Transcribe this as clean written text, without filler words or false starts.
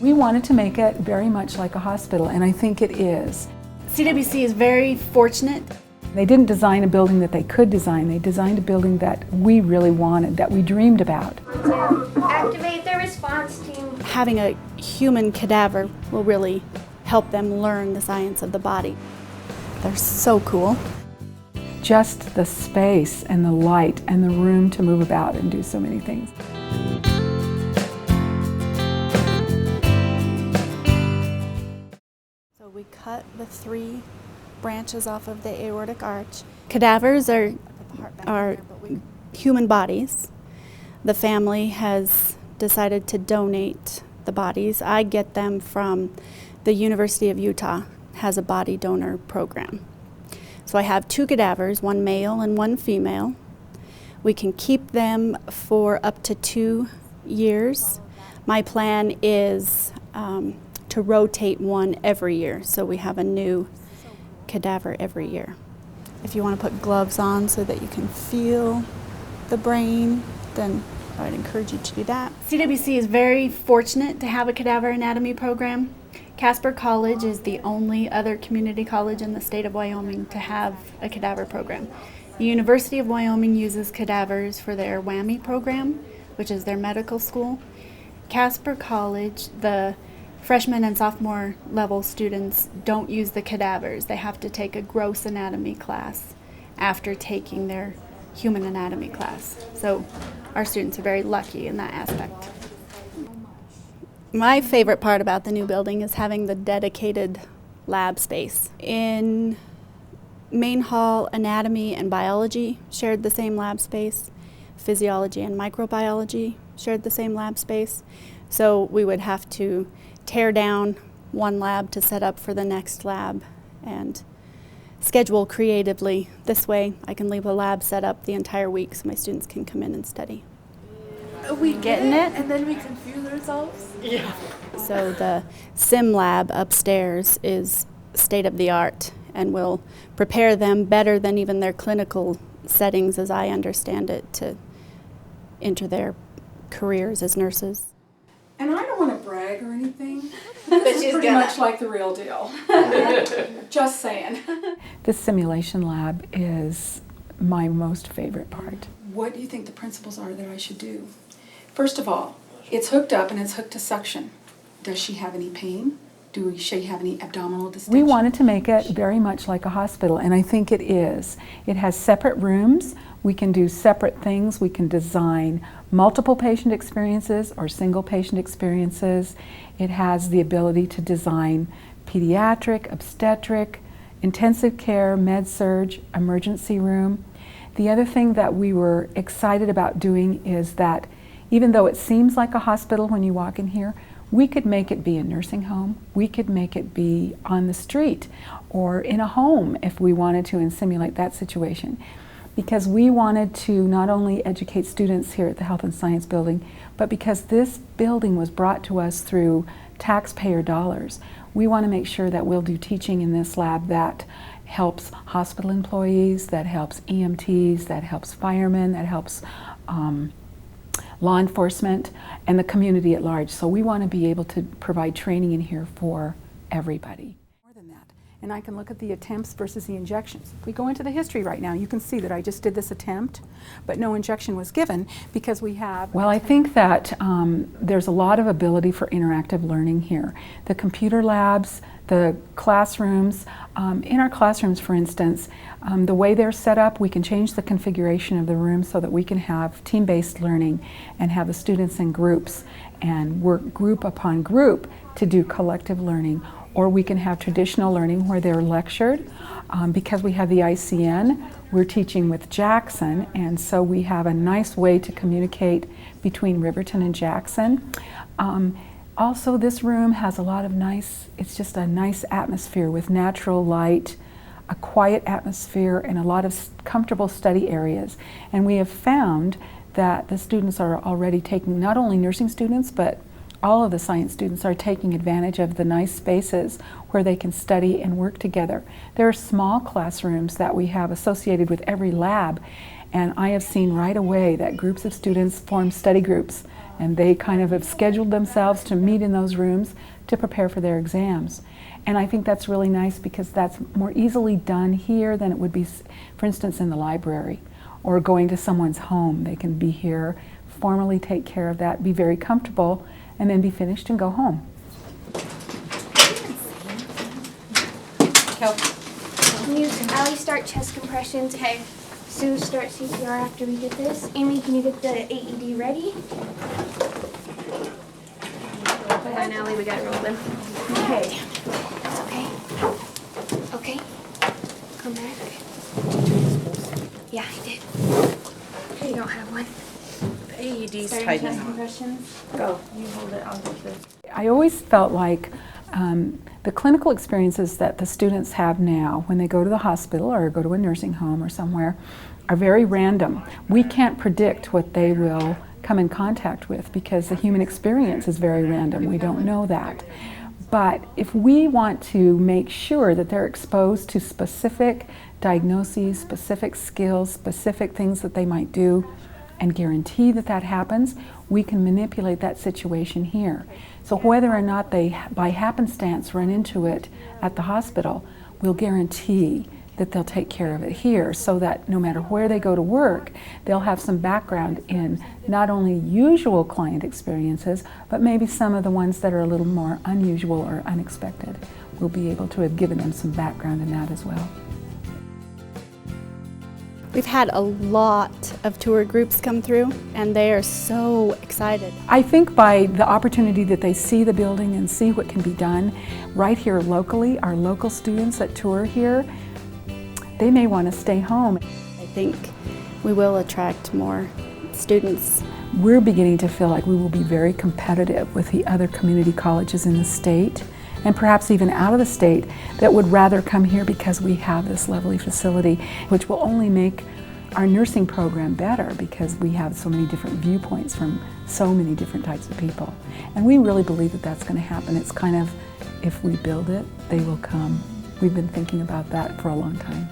We wanted to make it very much like a hospital, and I think it is. CWC is very fortunate. They didn't design a building that they could design. They designed a building that we really wanted, that we dreamed about. Activate the response team. Having a human cadaver will really help them learn the science of the body. They're so cool. Just the space and the light and the room to move about and do so many things. So we cut the 3 branches off of the aortic arch. Cadavers are human bodies. The family has decided to donate the bodies. I get them from the University of Utah, has a body donor program. So I have 2 cadavers, one male and one female. We can keep them for up to 2 years. My plan is to rotate one every year, so we have a new cadaver every year. If you want to put gloves on so that you can feel the brain, then I would encourage you to do that. CWC is very fortunate to have a cadaver anatomy program. Casper College is the only other community college in the state of Wyoming to have a cadaver program. The University of Wyoming uses cadavers for their WWAMI program, which is their medical school. Casper College, the freshman and sophomore level students don't use the cadavers. They have to take a gross anatomy class after taking their human anatomy class. So our students are very lucky in that aspect. My favorite part about the new building is having the dedicated lab space. In main hall, anatomy and biology shared the same lab space. Physiology and microbiology shared the same lab space. So we would have to tear down one lab to set up for the next lab and schedule creatively. This way I can leave a lab set up the entire week so my students can come in and study. Are we getting it? And then we confuse ourselves? Yeah. So the sim lab upstairs is state of the art and will prepare them better than even their clinical settings, as I understand it, to enter their careers as nurses. And I don't want to brag or anything, But this is she's pretty gonna. much like the real deal. Just saying. This simulation lab is my most favorite part. What do you think the principles are that I should do? First of all, it's hooked up and it's hooked to suction. Does she have any pain? Does she have any abdominal distension? We wanted to make it very much like a hospital, and I think it is. It has separate rooms. We can do separate things. We can design multiple patient experiences or single patient experiences. It has the ability to design pediatric, obstetric, intensive care, med-surg, emergency room. The other thing that we were excited about doing is that even though it seems like a hospital when you walk in here, we could make it be a nursing home. We could make it be on the street or in a home if we wanted to and simulate that situation. Because we wanted to not only educate students here at the Health and Science Building, but because this building was brought to us through taxpayer dollars, we want to make sure that we'll do teaching in this lab that helps hospital employees, that helps EMTs, that helps firemen, that helps law enforcement, and the community at large. So we want to be able to provide training in here for everybody. More than that. And I can look at the attempts versus the injections. If we go into the history right now, you can see that I just did this attempt, but no injection was given because we have... Well, I think that there's a lot of ability for interactive learning here. The computer labs, the classrooms, in our classrooms, for instance, the way they're set up, we can change the configuration of the room so that we can have team-based learning and have the students in groups and work group upon group to do collective learning. Or we can have traditional learning where they're lectured. Because we have the ICN, we're teaching with Jackson, and so we have a nice way to communicate between Riverton and Jackson. Also, this room has a lot of it's just a nice atmosphere with natural light, a quiet atmosphere, and a lot of comfortable study areas. And we have found that the students are already taking, not only nursing students, but all of the science students are taking advantage of the nice spaces where they can study and work together. There are small classrooms that we have associated with every lab, and I have seen right away that groups of students form study groups And they kind of have scheduled themselves to meet in those rooms to prepare for their exams. And I think that's really nice because that's more easily done here than it would be, for instance, in the library or going to someone's home. They can be here, formally take care of that, be very comfortable, and then be finished and go home. Can you, Allie, start chest compressions? Okay. Sue, start CPR after we get this. Amy, can you get the AED ready? Hold on, Allie, we got it rolling. Okay. That's okay. Okay. Come back. Yeah, I did. You don't have one. The AED's Starting tight chest now. compressions. Go. You hold it. I'll get this. I always felt like the clinical experiences that the students have now when they go to the hospital or go to a nursing home or somewhere are very random. We can't predict what they will come in contact with because the human experience is very random. We don't know that. But if we want to make sure that they're exposed to specific diagnoses, specific skills, specific things that they might do, and guarantee that that happens, we can manipulate that situation here. So whether or not they, by happenstance, run into it at the hospital, we'll guarantee that they'll take care of it here so that no matter where they go to work, they'll have some background in not only usual client experiences, but maybe some of the ones that are a little more unusual or unexpected. We'll be able to have given them some background in that as well. We've had a lot of tour groups come through, and they are so excited. I think by the opportunity that they see the building and see what can be done right here locally, our local students that tour here, they may want to stay home. I think we will attract more students. We're beginning to feel like we will be very competitive with the other community colleges in the state, and perhaps even out of the state, that would rather come here because we have this lovely facility, which will only make our nursing program better because we have so many different viewpoints from so many different types of people. And we really believe that that's going to happen. It's kind of, if we build it, they will come. We've been thinking about that for a long time.